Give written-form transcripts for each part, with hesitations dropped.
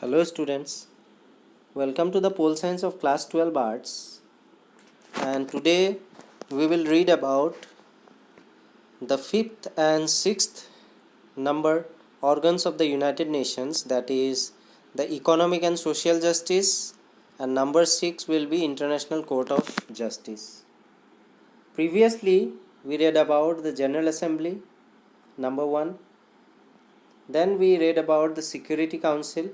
Hello students, welcome to the Pole Science of Class 12 Arts, and today we will read about the 5th and 6th number organs of the United Nations, that is the Economic and Social Justice, and number 6 will be International Court of Justice. Previously we read about the General Assembly, number 1, then we read about the Security Council,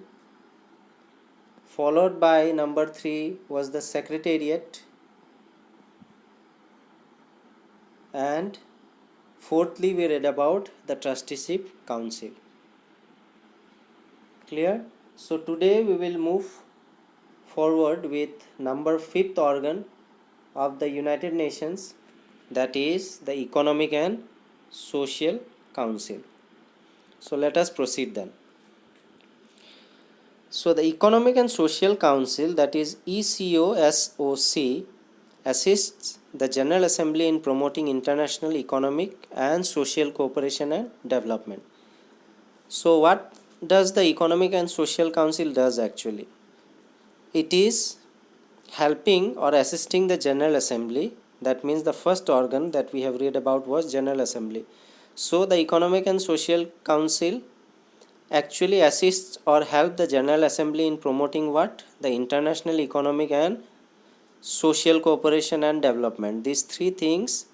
followed by number 3 was the Secretariat, and fourthly we read about the Trusteeship Council. Clear? So today we will move forward with number 5th organ of the United Nations, that is the Economic and Social Council. So let us proceed then. So the Economic and Social Council, that is ECOSOC, assists the General Assembly in promoting international economic and social cooperation and development. So what does the Economic and Social Council does actually? It is helping or assisting the General Assembly. That means the first organ that we have read about was General Assembly. So the Economic and Social Council actually assists or help the General Assembly in promoting what? The international economic and social cooperation and development. These three things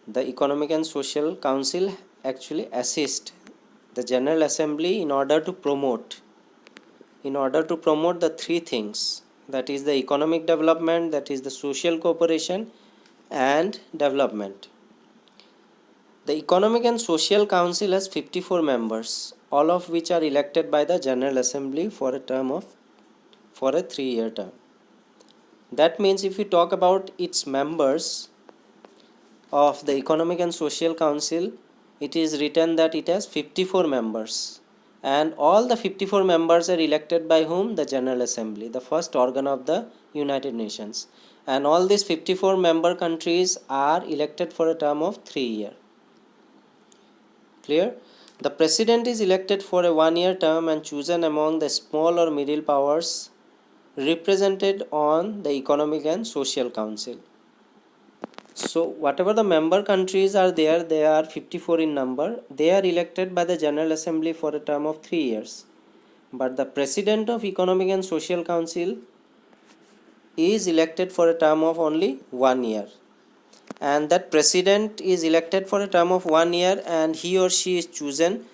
the Economic and Social Council actually assist the General Assembly in order to promote the three things, that is the economic development, that is the social cooperation and development. The Economic and Social Council has 54 members, all of which are elected by the General Assembly for a 3-year term. That means if we talk about its members of the Economic and Social Council, it is written that it has 54 members, and all the 54 members are elected by whom? The General Assembly, the first organ of the United Nations, and all these 54 member countries are elected for a term of 3 years. Clear? The President is elected for a 1-year term and chosen among the small or middle powers represented on the Economic and Social Council. So whatever the member countries are there, they are 54 in number. They are elected by the General Assembly for a term of 3 years. But the President of Economic and Social Council is elected for a term of only 1 year. And that President is elected for a term of 1 year, and he or she is chosen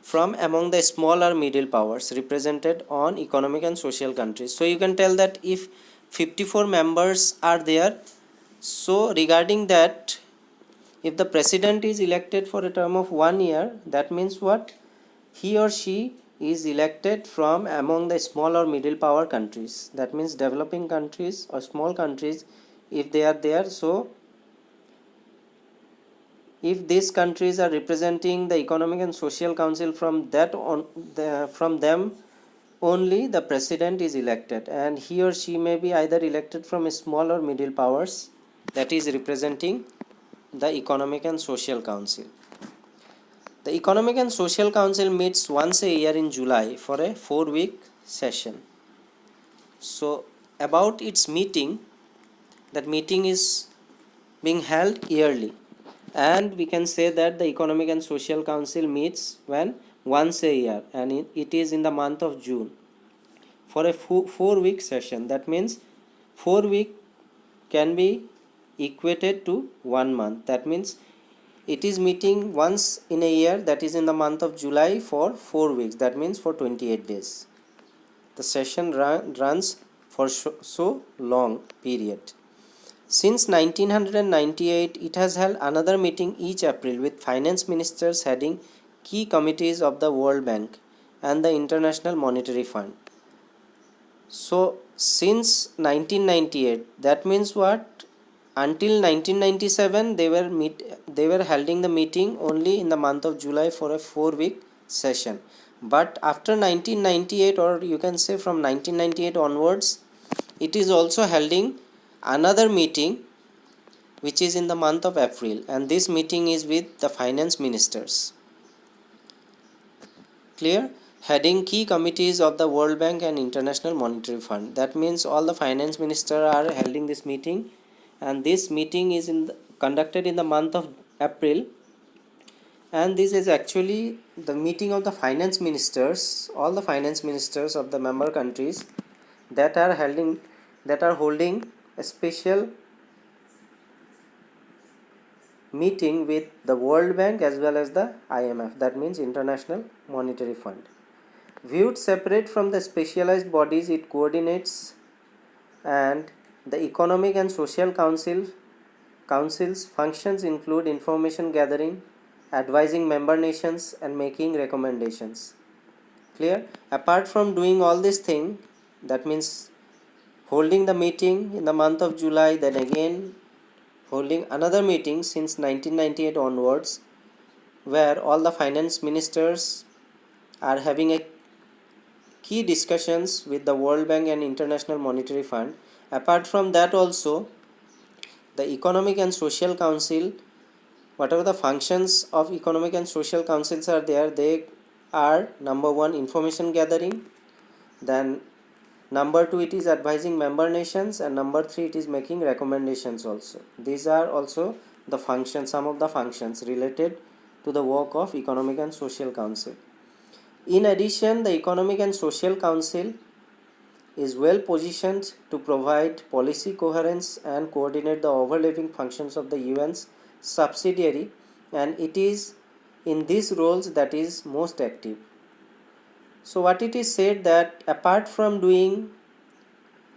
from among the small or middle powers represented on economic and social countries. So you can tell that if 54 members are there, so regarding that, if the President is elected for a term of 1 year, that means what? He or she is elected from among the small or middle power countries. That means developing countries or small countries, if they are there. So if these countries are representing the Economic and Social Council, from them only the President is elected, and he or she may be either elected from small or middle powers that is representing the Economic and Social Council. The Economic and Social Council meets once a year in July for a 4-week session. So about its meeting, that meeting is being held yearly, and we can say that the Economic and Social Council meets when? Once a year, and it is in the month of June for a 4-week session. That means 4 week can be equated to 1 month. That means it is meeting once in a year, that is in the month of July, for 4 weeks. That means for 28 days. The session runs for so long period. Since 1998, it has held another meeting each April with finance ministers heading key committees of the World Bank and the International Monetary Fund. So since 1998, that means what? Until 1997, they were holding the meeting only in the month of July for a 4-week session. But after 1998, or you can say from 1998 onwards, it is also holding another meeting which is in the month of April, and this meeting is with the finance ministers. Clear? heading key committees of the World Bank and International Monetary Fund. That means all the finance minister are holding this meeting, and this meeting is conducted in the month of April, and this is actually the meeting of the finance ministers, all the finance ministers of the member countries that are holding a special meeting with the World Bank as well as the IMF, that means International Monetary Fund. Viewed separate from the specialized bodies, it coordinates, and the Economic and Social Council's functions include information gathering, advising member nations, and making recommendations. Clear? Apart from doing all this thing, that means holding the meeting in the month of July, then again holding another meeting since 1998 onwards, where all the finance ministers are having a key discussions with the World Bank and International Monetary Fund. Apart from that also, the Economic and Social Council, whatever the functions of Economic and Social Councils are there, they are number one, information gathering, then number two, it is advising member nations, and number three, it is making recommendations also. These are also the functions, some of the functions related to the work of Economic and Social Council. In addition, the Economic and Social Council is well positioned to provide policy coherence and coordinate the overlapping functions of the UN's subsidiary, and it is in these roles that is most active. So what it is said that apart from doing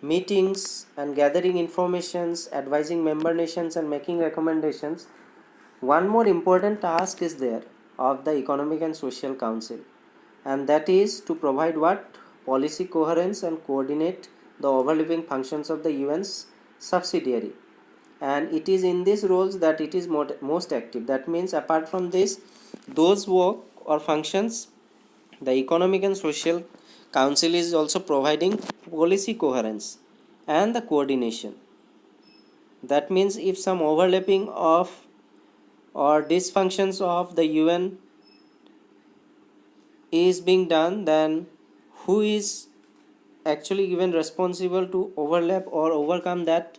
meetings and gathering informations, advising member nations and making recommendations, one more important task is there of the Economic and Social Council, and that is to provide what? Policy coherence and coordinate the overlapping functions of the UN's subsidiary, and it is in these roles that it is most active. That means apart from this, those work or functions, the Economic and Social Council is also providing policy coherence and the coordination. That means if some overlapping of or dysfunctions of the UN is being done, then who is actually given responsible to overlap or overcome that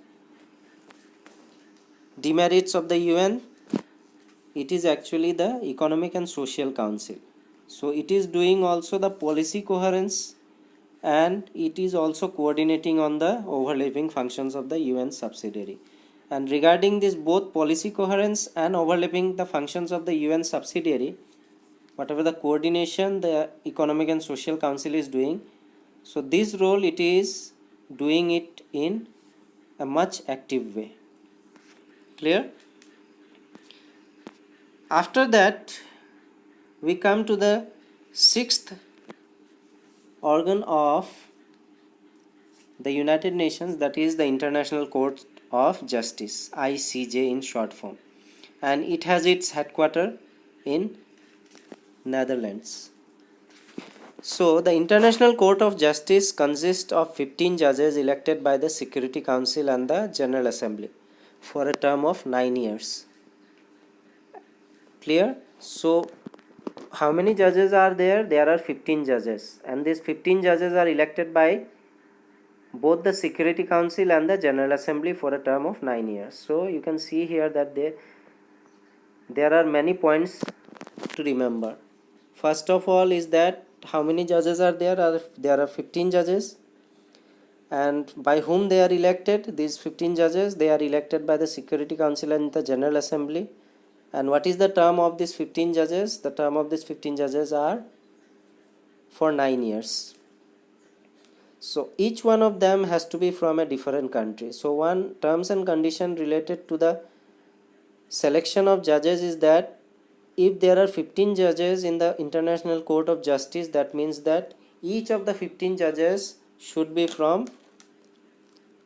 demerits of the UN? It is actually the Economic and Social Council. So it is doing also the policy coherence, and it is also coordinating on the overlapping functions of the UN subsidiary. And regarding this both policy coherence and overlapping the functions of the UN subsidiary, whatever the coordination the Economic and Social Council is doing, so this role it is doing it in a much active way. Clear? After that, we come to the sixth organ of the United Nations, that is the International Court of Justice, ICJ in short form, and it has its headquarters in Netherlands. So the International Court of Justice consists of 15 judges elected by the Security Council and the General Assembly for a term of 9 years. Clear? So how many judges are there? There are 15 judges, and these 15 judges are elected by both the Security Council and the General Assembly for a term of 9 years. So you can see here that there are many points to remember. First of all is that how many judges are there? There are 15 judges, and by whom they are elected? These 15 judges, they are elected by the Security Council and the General Assembly. And what is the term of these 15 judges? The term of these 15 judges are for 9 years. So each one of them has to be from a different country. So one terms and condition related to the selection of judges is that if there are 15 judges in the International Court of Justice, that means that each of the 15 judges should be from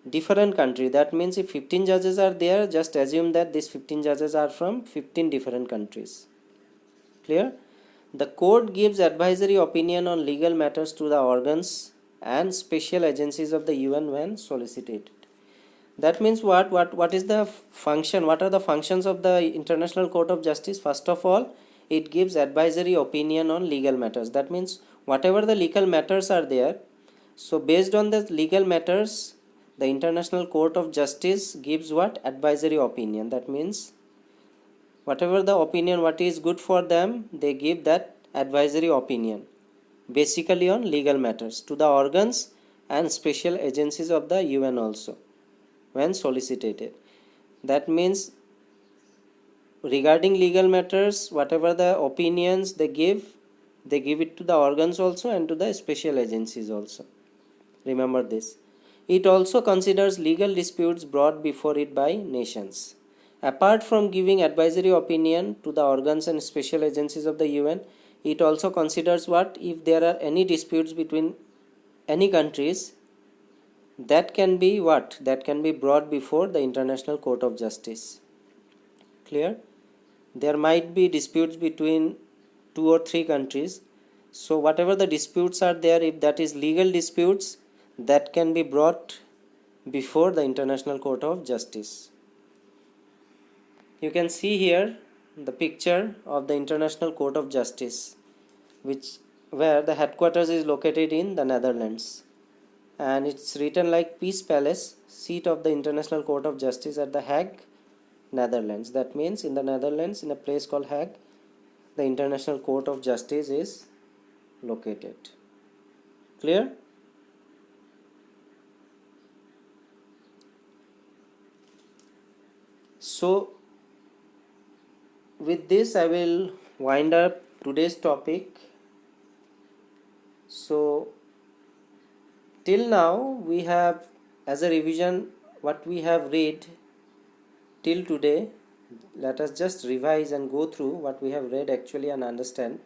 different country. That means if 15 judges are there, just assume that these 15 judges are from 15 different countries. Clear? The court gives advisory opinion on legal matters to the organs and special agencies of the UN when solicited. That means what is the function? What are the functions of the International Court of Justice? First of all, it gives advisory opinion on legal matters. That means whatever the legal matters are there, so based on the legal matters, the International Court of Justice gives what? Advisory opinion. That means whatever the opinion, what is good for them, they give that advisory opinion, basically on legal matters, to the organs and special agencies of the UN also, when solicited. That means regarding legal matters, whatever the opinions they give it to the organs also and to the special agencies also. Remember this. It also considers legal disputes brought before it by nations. Apart from giving advisory opinion to the organs and special agencies of the UN, it also considers what? If there are any disputes between any countries, that can be what? That can be brought before the International Court of Justice. Clear? There might be disputes between 2 or 3 countries. So whatever the disputes are there, if that is legal disputes, that can be brought before the International Court of Justice. You can see here the picture of the International Court of Justice, where the headquarters is located in the Netherlands, and it's written like Peace Palace, seat of the International Court of Justice at The Hague, Netherlands. That means in the Netherlands, in a place called Hague, the International Court of Justice is located. Clear? So with this I will wind up today's topic. So till now we have, as a revision, what we have read till today. Let us just revise and go through what we have read actually and understand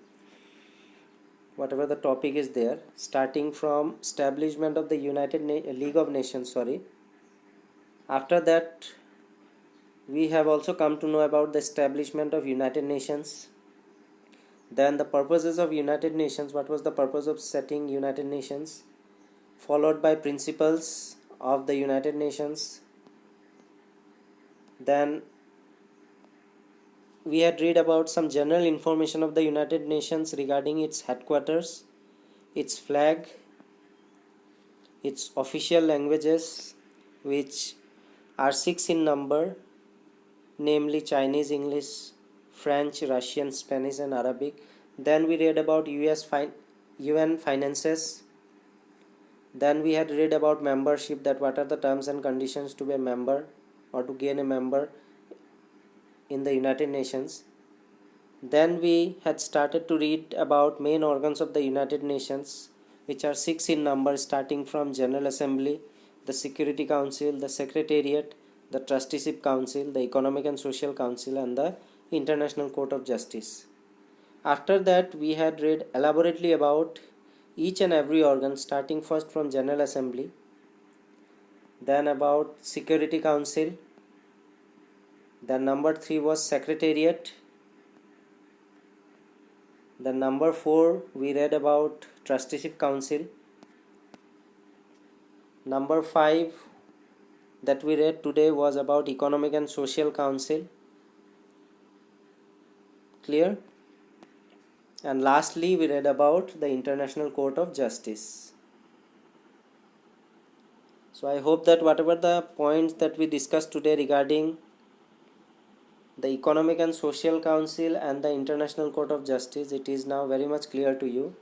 whatever the topic is there, starting from establishment of the League of Nations. After that, we have also come to know about the establishment of United Nations. Then the purposes of United Nations, what was the purpose of setting United Nations, followed by principles of the United Nations. Then we had read about some general information of the United Nations regarding its headquarters, its flag, its official languages, which are 6 in number, namely Chinese, English, French, Russian, Spanish and Arabic. Then we read about UN finances. Then we had read about membership, that what are the terms and conditions to be a member or to gain a member in the United Nations. Then we had started to read about main organs of the United Nations, which are 6 in number, starting from General Assembly, the Security Council, the Secretariat, the Trusteeship Council, the Economic and Social Council and the International Court of Justice. After that, we had read elaborately about each and every organ, starting first from General Assembly, then about Security Council, then number 3 was Secretariat, then number 4 we read about Trusteeship Council, number 5 that we read today was about Economic and Social Council. Clear? And lastly we read about the International Court of Justice. So I hope that whatever the points that we discussed today regarding the Economic and Social Council and the International Court of Justice, it is now very much clear to you.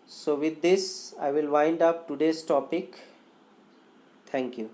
So with this I will wind up today's topic. Thank you.